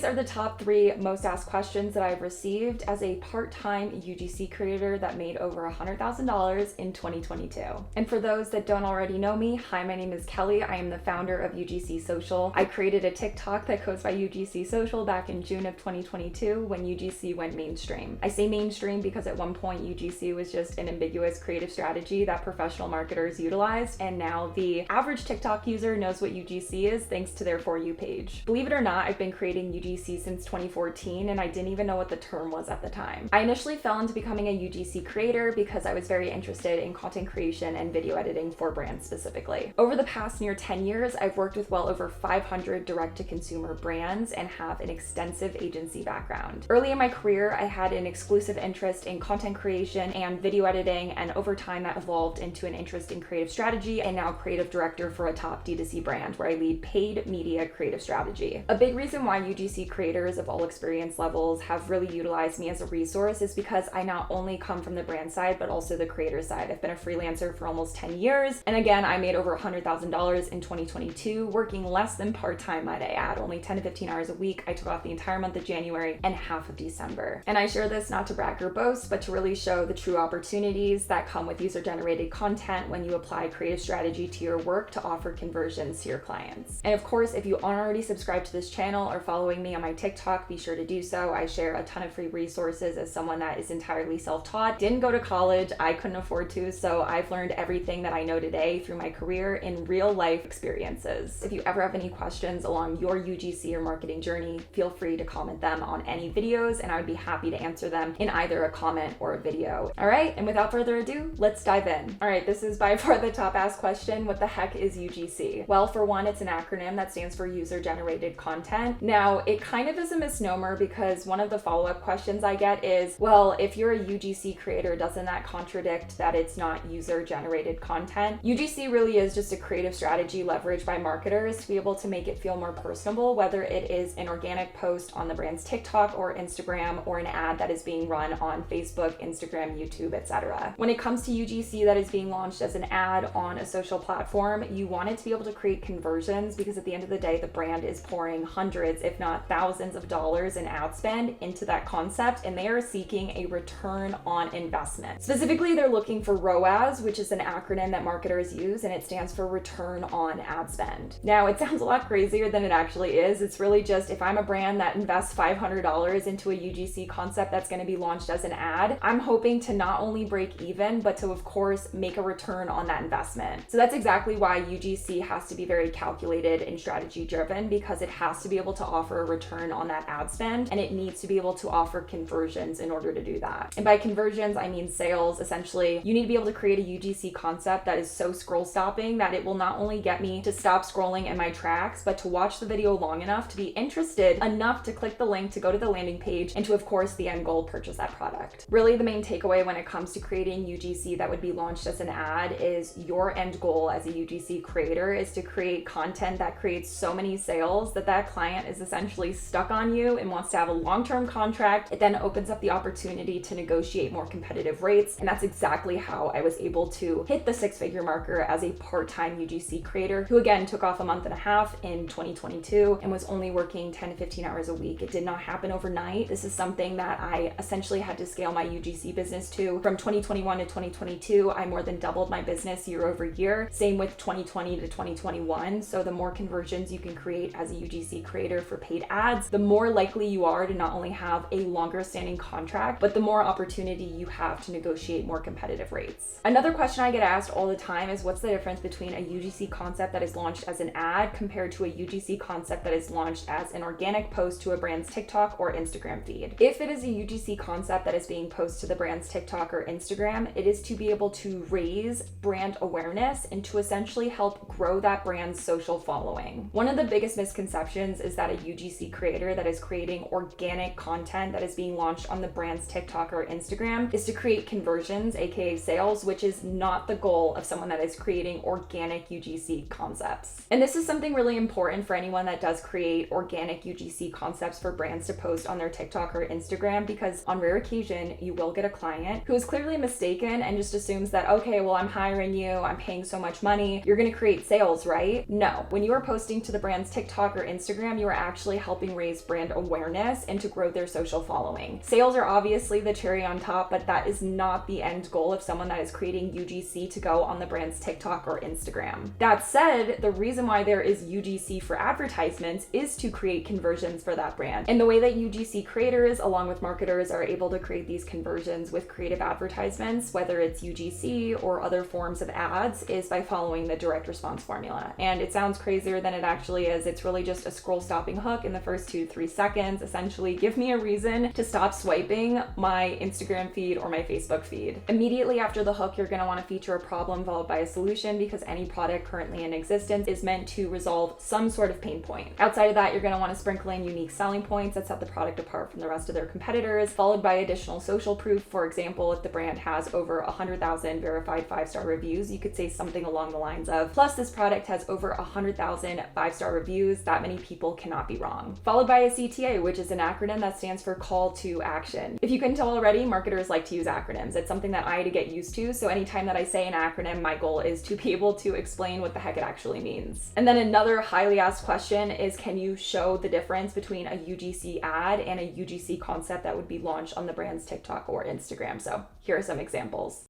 are the top 3 most asked questions that I've received as a part-time UGC creator that made over $100,000 in 2022. And for those that don't already know me, hi, my name is Kelly. I am the founder of UGC Social. I created a TikTok that goes by UGC Social back in June of 2022 when UGC went mainstream. I say mainstream because at one point UGC was just an ambiguous creative strategy that professional marketers utilized, and now the average TikTok user knows what UGC is thanks to their For You page. Believe it or not, I've been creating UGC since 2014 and I didn't even know what the term was at the time. I initially fell into becoming a UGC creator because I was very interested in content creation and video editing for brands specifically. Over the past near 10 years, I've worked with well over 500 direct-to-consumer brands and have an extensive agency background. Early in my career, I had an exclusive interest in content creation and video editing, and over time that evolved into an interest in creative strategy and now creative director for a top D2C brand where I lead paid media creative strategy. A big reason why UGC creators of all experience levels have really utilized me as a resource is because I not only come from the brand side, but also the creator side. I've been a freelancer for almost 10 years. And again, I made over $100,000 in 2022, working less than part-time, might I add, only 10 to 15 hours a week. I took off the entire month of January and half of December. And I share this not to brag or boast, but to really show the true opportunities that come with user-generated content when you apply creative strategy to your work to offer conversions to your clients. And of course, if you aren't already subscribed to this channel or following me on my TikTok, be sure to do so. I share a ton of free resources as someone that is entirely self-taught, didn't go to college, I couldn't afford to, so I've learned everything that I know today through my career in real life experiences. If you ever have any questions along your UGC or marketing journey, feel free to comment them on any videos and I would be happy to answer them in either a comment or a video. All right, and without further ado, let's dive in. All right, this is by far the top asked question. What the heck is UGC? Well, for one, it's an acronym that stands for user generated content. Now, it kind of is a misnomer because one of the follow-up questions I get is, well, if you're a UGC creator, doesn't that contradict that it's not user generated content? UGC really is just a creative strategy leveraged by marketers to be able to make it feel more personable, whether it is an organic post on the brand's TikTok or Instagram or an ad that is being run on Facebook, Instagram, YouTube, etc. When it comes to UGC that is being launched as an ad on a social platform, you want it to be able to create conversions because at the end of the day, the brand is pouring hundreds, if not thousands of dollars in ad spend into that concept, and they are seeking a return on investment. Specifically, they're looking for ROAS, which is an acronym that marketers use, and it stands for return on ad spend. Now, it sounds a lot crazier than it actually is. It's really just if I'm a brand that invests $500 into a UGC concept that's going to be launched as an ad, I'm hoping to not only break even, but to, of course, make a return on that investment. So that's exactly why UGC has to be very calculated and strategy driven, because it has to be able to offer a return on that ad spend, and it needs to be able to offer conversions in order to do that. And by conversions, I mean sales. Essentially, you need to be able to create a UGC concept that is so scroll stopping that it will not only get me to stop scrolling in my tracks, but to watch the video long enough to be interested enough to click the link to go to the landing page and to, of course, the end goal, purchase that product. Really, the main takeaway when it comes to creating UGC that would be launched as an ad is your end goal as a UGC creator is to create content that creates so many sales that that client is essentially stuck on you and wants to have a long-term contract. It then opens up the opportunity to negotiate more competitive rates. And that's exactly how I was able to hit the 6-figure marker as a part-time UGC creator who again took off a month and a half in 2022 and was only working 10 to 15 hours a week. It did not happen overnight. This is something that I essentially had to scale my UGC business to. From 2021 to 2022, I more than doubled my business year over year. Same with 2020 to 2021. So the more conversions you can create as a UGC creator for paid ads, the more likely you are to not only have a longer standing contract, but the more opportunity you have to negotiate more competitive rates. Another question I get asked all the time is what's the difference between a UGC concept that is launched as an ad compared to a UGC concept that is launched as an organic post to a brand's TikTok or Instagram feed. If it is a UGC concept that is being posted to the brand's TikTok or Instagram, it is to be able to raise brand awareness and to essentially help grow that brand's social following. One of the biggest misconceptions is that a UGC creator that is creating organic content that is being launched on the brand's TikTok or Instagram is to create conversions, aka sales, which is not the goal of someone that is creating organic UGC concepts. And this is something really important for anyone that does create organic UGC concepts for brands to post on their TikTok or Instagram, because on rare occasion, you will get a client who is clearly mistaken and just assumes that, okay, well, I'm hiring you, I'm paying so much money, you're gonna create sales, right? No. When you are posting to the brand's TikTok or Instagram, you are actually helping helping raise brand awareness and to grow their social following. Sales are obviously the cherry on top, but that is not the end goal of someone that is creating UGC to go on the brand's TikTok or Instagram. That said, the reason why there is UGC for advertisements is to create conversions for that brand. And the way that UGC creators, along with marketers, are able to create these conversions with creative advertisements, whether it's UGC or other forms of ads, is by following the direct response formula. And it sounds crazier than it actually is. It's really just a scroll stopping hook in the first 2 to 3 seconds. Essentially, give me a reason to stop swiping my Instagram feed or my Facebook feed. Immediately after the hook, you're going to want to feature a problem followed by a solution, because any product currently in existence is meant to resolve some sort of pain point. Outside of that, you're going to want to sprinkle in unique selling points that set the product apart from the rest of their competitors, followed by additional social proof. For example, if the brand has over 100,000 verified 5-star reviews, you could say something along the lines of, plus this product has over 100,000 5-star reviews, that many people cannot be wrong. Followed by a CTA, which is an acronym that stands for call to action. If you couldn't tell already, marketers like to use acronyms. It's something that I had to get used to, so anytime that I say an acronym, my goal is to be able to explain what the heck it actually means. And then another highly asked question is, can you show the difference between a UGC ad and a UGC concept that would be launched on the brand's TikTok or Instagram? So here are some examples.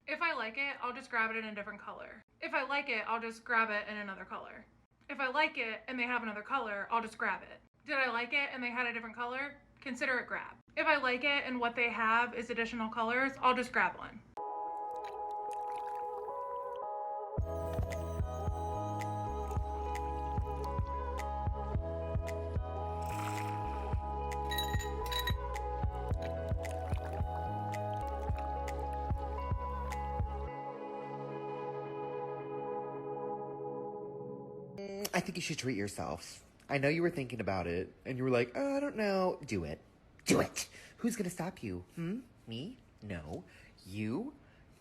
If I like it, I'll just grab it in a different color. If I like it, I'll just grab it in another color. If I like it and they have another color, I'll just grab it. Did I like it and they had a different color? Consider it grab. If I like it and what they have is additional colors, I'll just grab one. I think you should treat yourself. I know you were thinking about it, and you were like, oh, I don't know. Do it. Do it. Who's gonna stop you? Me? No. You?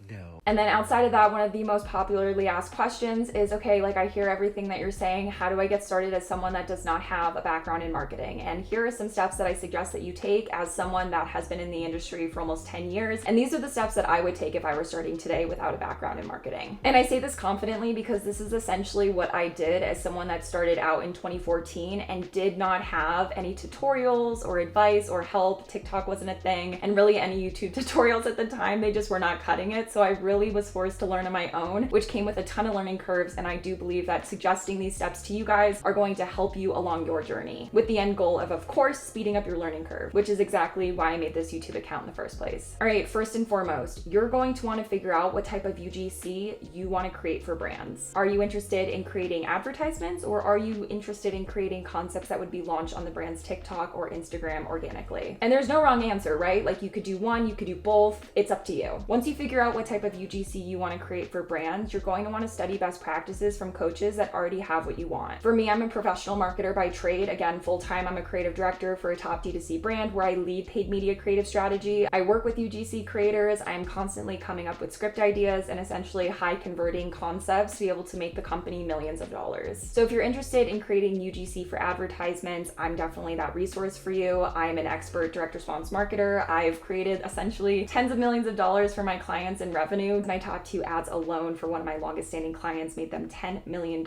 No. And then outside of that, one of the most popularly asked questions is, okay, like I hear everything that you're saying. How do I get started as someone that does not have a background in marketing? And here are some steps that I suggest that you take as someone that has been in the industry for almost 10 years. And these are the steps that I would take if I were starting today without a background in marketing. And I say this confidently because this is essentially what I did as someone that started out in 2014 and did not have any tutorials or advice or help. TikTok wasn't a thing, and really any YouTube tutorials at the time, they just were not cutting it. So I really was forced to learn on my own, which came with a ton of learning curves. And I do believe that suggesting these steps to you guys are going to help you along your journey, with the end goal of course, speeding up your learning curve, which is exactly why I made this YouTube account in the first place. All right, first and foremost, you're going to want to figure out what type of UGC you want to create for brands. Are you interested in creating advertisements, or are you interested in creating concepts that would be launched on the brand's TikTok or Instagram organically? And there's no wrong answer, right? Like you could do one, you could do both. It's up to you. Once you figure out what type of UGC you want to create for brands, you're going to want to study best practices from coaches that already have what you want. For me, I'm a professional marketer by trade. Again, full-time, I'm a creative director for a top D2C brand where I lead paid media creative strategy. I work with UGC creators. I am constantly coming up with script ideas and essentially high converting concepts to be able to make the company millions of dollars. So if you're interested in creating UGC for advertisements, I'm definitely that resource for you. I'm an expert direct response marketer. I've created essentially tens of millions of dollars for my clients in revenue. My top 2 ads alone for one of my longest standing clients made them $10 million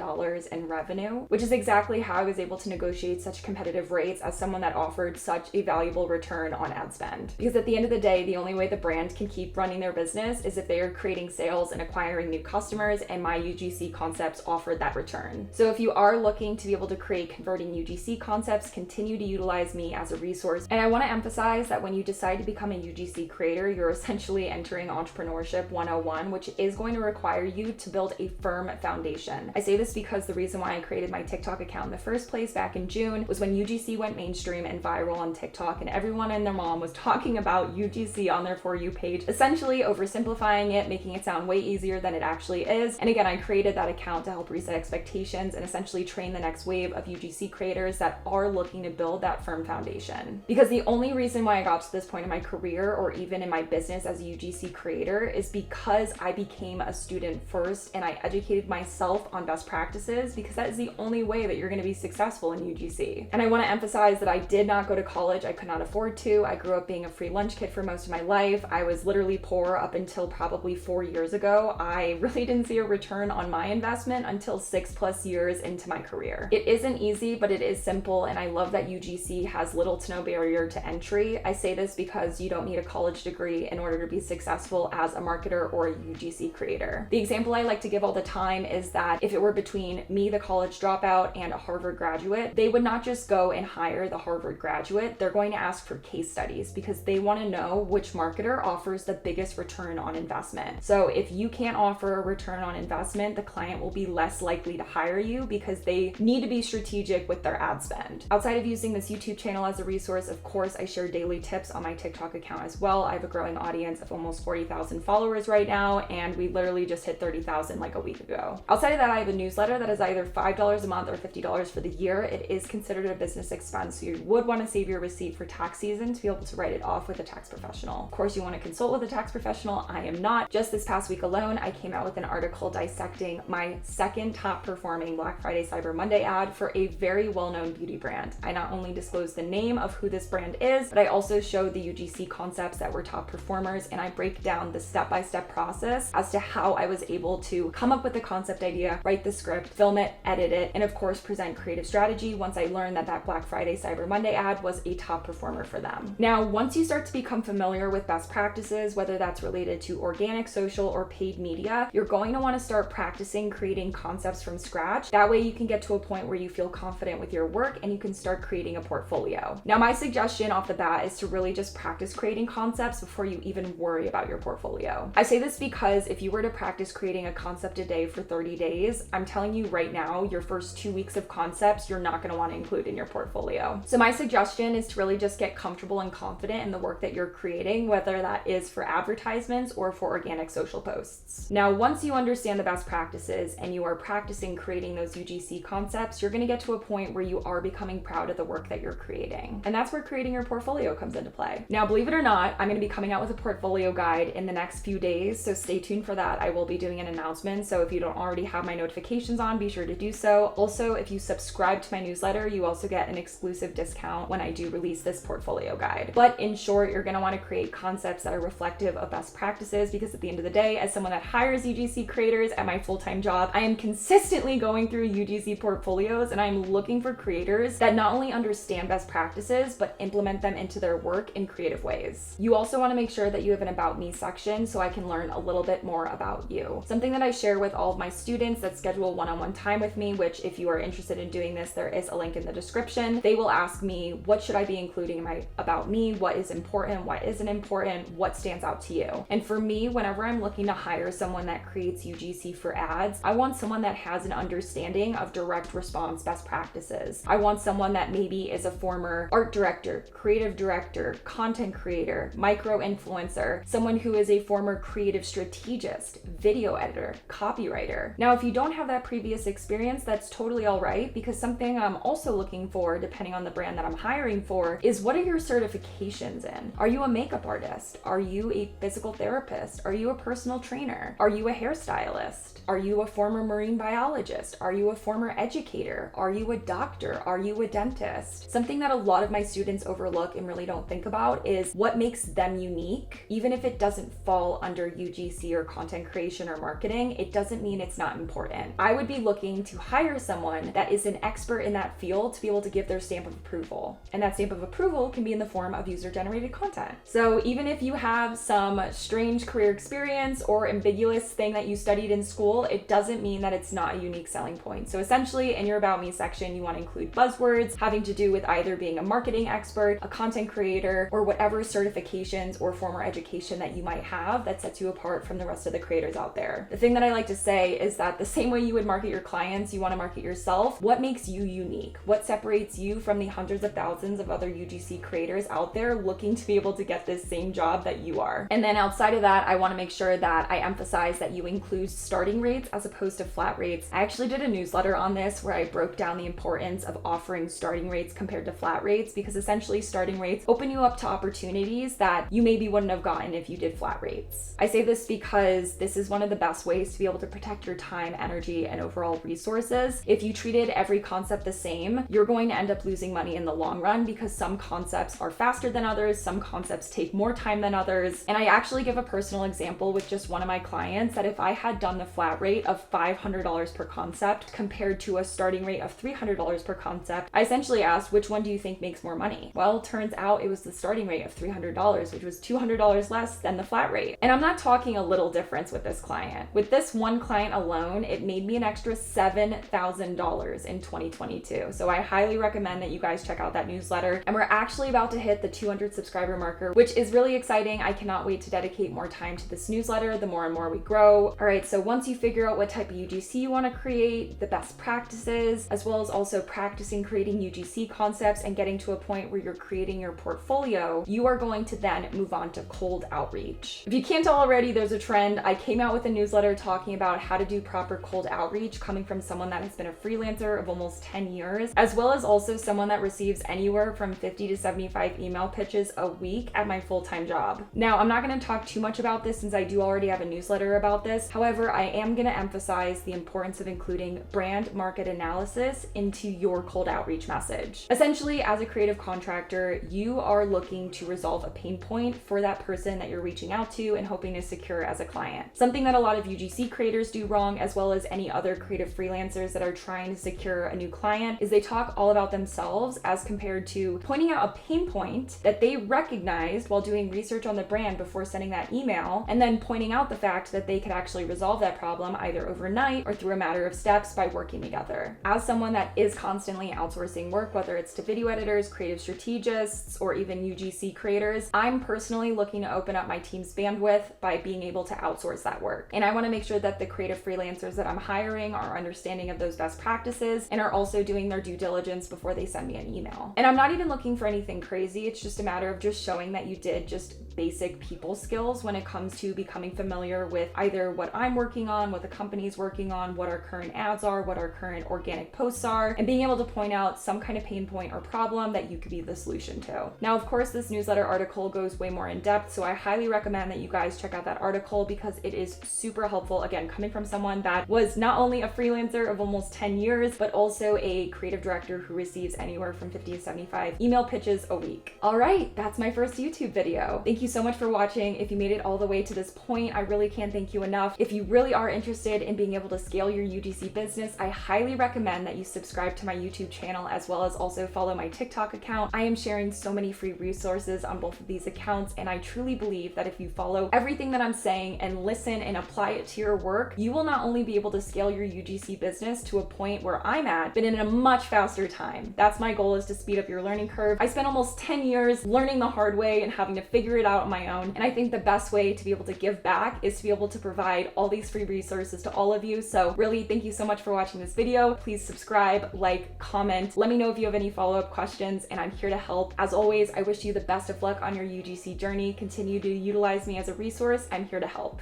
in revenue, which is exactly how I was able to negotiate such competitive rates as someone that offered such a valuable return on ad spend. Because at the end of the day, the only way the brand can keep running their business is if they are creating sales and acquiring new customers, and my UGC concepts offered that return. So if you are looking to be able to create converting UGC concepts, continue to utilize me as a resource. And I want to emphasize that when you decide to become a UGC creator, you're essentially entering entrepreneurship 101, which is going to require you to build a firm foundation. I say this because the reason why I created my TikTok account in the first place back in June was when UGC went mainstream and viral on TikTok, and everyone and their mom was talking about UGC on their For You page, essentially oversimplifying it, making it sound way easier than it actually is. And again, I created that account to help reset expectations and essentially train the next wave of UGC creators that are looking to build that firm foundation. Because the only reason why I got to this point in my career or even in my business as a UGC creator is because I became a student first and I educated myself on best practices, because that is the only way that you're going to be successful in UGC. And I want to emphasize that I did not go to college. I could not afford to. I grew up being a free lunch kid for most of my life. I was literally poor up until probably 4 years ago. I really didn't see a return on my investment until 6+ years into my career. It isn't easy, but it is simple, and I love that UGC has little to no barrier to entry. I say this because you don't need a college degree in order to be successful as a marketer or a UGC creator. The example I like to give all the time is that if it were between me, the college dropout, and a Harvard graduate, they would not just go and hire the Harvard graduate. They're going to ask for case studies because they want to know which marketer offers the biggest return on investment. So if you can't offer a return on investment, the client will be less likely to hire you because they need to be strategic with their ad spend. Outside of using this YouTube channel as a resource, of course, I share daily tips on my TikTok account as well. I have a growing audience of almost 40,000 followers right now, and we literally just hit 30,000 like a week ago. Outside of that, I have a newsletter that is either $5 a month or $50 for the year. It is considered a business expense, so you would want to save your receipt for tax season to be able to write it off with a tax professional. Of course, you want to consult with a tax professional. I am not. Just this past week alone, I came out with an article dissecting my second top performing Black Friday Cyber Monday ad for a very well-known beauty brand. I not only disclosed the name of who this brand is, but I also showed the UGC concepts that were top performers, and I break down the step-by-step process as to how I was able to come up with the concept idea, write the script, film it, edit it, and of course present creative strategy once I learned that that Black Friday Cyber Monday ad was a top performer for them. Now, once you start to become familiar with best practices, whether that's related to organic, social, or paid media, you're going to want to start practicing creating concepts from scratch. That way you can get to a point where you feel confident with your work and you can start creating a portfolio. Now, my suggestion off the bat is to really just practice creating concepts before you even worry about your portfolio. I say this because if you were to practice creating a concept a day for 30 days, I'm telling you right now, your first 2 weeks of concepts, you're not going to want to include in your portfolio. So my suggestion is to really just get comfortable and confident in the work that you're creating, whether that is for advertisements or for organic social posts. Now, once you understand the best practices and you are practicing creating those UGC concepts, you're going to get to a point where you are becoming proud of the work that you're creating. And that's where creating your portfolio comes into play. Now, believe it or not, I'm going to be coming out with a portfolio guide in the next few days, so stay tuned for that. I will be doing an announcement, so if you don't already have my notifications on, be sure to do so. Also, if you subscribe to my newsletter, you also get an exclusive discount when I do release this portfolio guide. But in short, you're going to want to create concepts that are reflective of best practices, because at the end of the day, as someone that hires UGC creators at my full-time job, I am consistently going through UGC portfolios and I'm looking for creators that not only understand best practices, but implement them into their work in creative ways. You also want to make sure that you have an About Me section so I can learn a little bit more about you. Something that I share with all of my students that schedule one-on-one time with me, which if you are interested in doing this, there is a link in the description. They will ask me, what should I be including in my About Me? What is important? What isn't important? What stands out to you? And for me, whenever I'm looking to hire someone that creates UGC for ads, I want someone that has an understanding of direct response best practices. I want someone that maybe is a former art director, creative director, content creator, micro influencer, someone who is a former creative strategist, video editor, copywriter. Now, if you don't have that previous experience, that's totally all right, because something I'm also looking for, depending on the brand that I'm hiring for, is what are your certifications in? Are you a makeup artist? Are you a physical therapist? Are you a personal trainer? Are you a hairstylist? Are you a former marine biologist? Are you a former educator? Are you a doctor? Are you a dentist? Something that a lot of my students overlook and really don't think about is what makes them unique. Even if it doesn't fall under UGC or content creation or marketing, it doesn't mean it's not important. I would be looking to hire someone that is an expert in that field to be able to give their stamp of approval. And that stamp of approval can be in the form of user-generated content. So even if you have some strange career experience or ambiguous thing that you studied in school, it doesn't mean that it's not a unique selling point. So essentially, in your About Me section, you want to include buzzwords having to do with either being a marketing expert, a content creator, or whatever certifications or former education that you might have that sets you apart from the rest of the creators out there. The thing that I like to say is that the same way you would market your clients, you want to market yourself. What makes you unique? What separates you from the hundreds of thousands of other UGC creators out there looking to be able to get this same job that you are? And then outside of that, I want to make sure that I emphasize that you include starting rates as opposed to flat rates. I actually did a newsletter on this where I broke down the importance of offering starting rates compared to flat rates, because essentially starting rates open you up to opportunities that you maybe wouldn't have gotten if you did flat rates. rates. I say this because this is one of the best ways to be able to protect your time, energy, and overall resources. If you treated every concept the same, you're going to end up losing money in the long run because some concepts are faster than others, some concepts take more time than others. And I actually give a personal example with just one of my clients that if I had done the flat rate of $500 per concept compared to a starting rate of $300 per concept, I essentially asked, which one do you think makes more money? Well, turns out it was the starting rate of $300, which was $200 less than the flat rate. And I'm not talking a little difference with this client. With this one client alone, it made me an extra $7,000 in 2022. So I highly recommend that you guys check out that newsletter. And we're actually about to hit the 200 subscriber marker, which is really exciting. I cannot wait to dedicate more time to this newsletter the more and more we grow. All right, so once you figure out what type of UGC you want to create, the best practices, as well as also practicing creating UGC concepts and getting to a point where you're creating your portfolio, you are going to then move on to cold outreach. If you can't tell already, there's a trend. I came out with a newsletter talking about how to do proper cold outreach, coming from someone that has been a freelancer of almost 10 years, as well as also someone that receives anywhere from 50 to 75 email pitches a week at my full-time job. Now, I'm not going to talk too much about this since I do already have a newsletter about this. However, I am going to emphasize the importance of including brand market analysis into your cold outreach message. Essentially, as a creative contractor, you are looking to resolve a pain point for that person that you're reaching out to and hoping to secure as a client. Something that a lot of UGC creators do wrong, as well as any other creative freelancers that are trying to secure a new client, is they talk all about themselves as compared to pointing out a pain point that they recognized while doing research on the brand before sending that email, and then pointing out the fact that they could actually resolve that problem either overnight or through a matter of steps by working together. As someone that is constantly outsourcing work, whether it's to video editors, creative strategists, or even UGC creators, I'm personally looking to open up my team's bandwidth by being able to outsource that work. And I want to make sure that the creative freelancers that I'm hiring are understanding of those best practices and are also doing their due diligence before they send me an email. And I'm not even looking for anything crazy. It's just a matter of just showing that you did just basic people skills when it comes to becoming familiar with either what I'm working on, what the company's working on, what our current ads are, what our current organic posts are, and being able to point out some kind of pain point or problem that you could be the solution to. Now, of course, this newsletter article goes way more in depth, so I highly recommend that you guys check out that article because it is super helpful. Again, coming from someone that was not only a freelancer of almost 10 years, but also a creative director who receives anywhere from 50 to 75 email pitches a week. All right, that's my first YouTube video. Thank you so much for watching. If you made it all the way to this point, I really can't thank you enough. If you really are interested in being able to scale your UGC business, I highly recommend that you subscribe to my YouTube channel as well as also follow my TikTok account. I am sharing so many free resources on both of these accounts, and I truly believe that if you follow everything that I'm saying and listen and apply it to your work, you will not only be able to scale your UGC business to a point where I'm at, but in a much faster time. That's my goal, is to speed up your learning curve. I spent almost 10 years learning the hard way and having to figure it out on my own. And I think the best way to be able to give back is to be able to provide all these free resources to all of you. So really, thank you so much for watching this video. Please subscribe, like, comment. Let me know if you have any follow-up questions, and I'm here to help. As always, I wish you the best of luck on your UGC journey. Continue to utilize me as a resource. I'm here to help.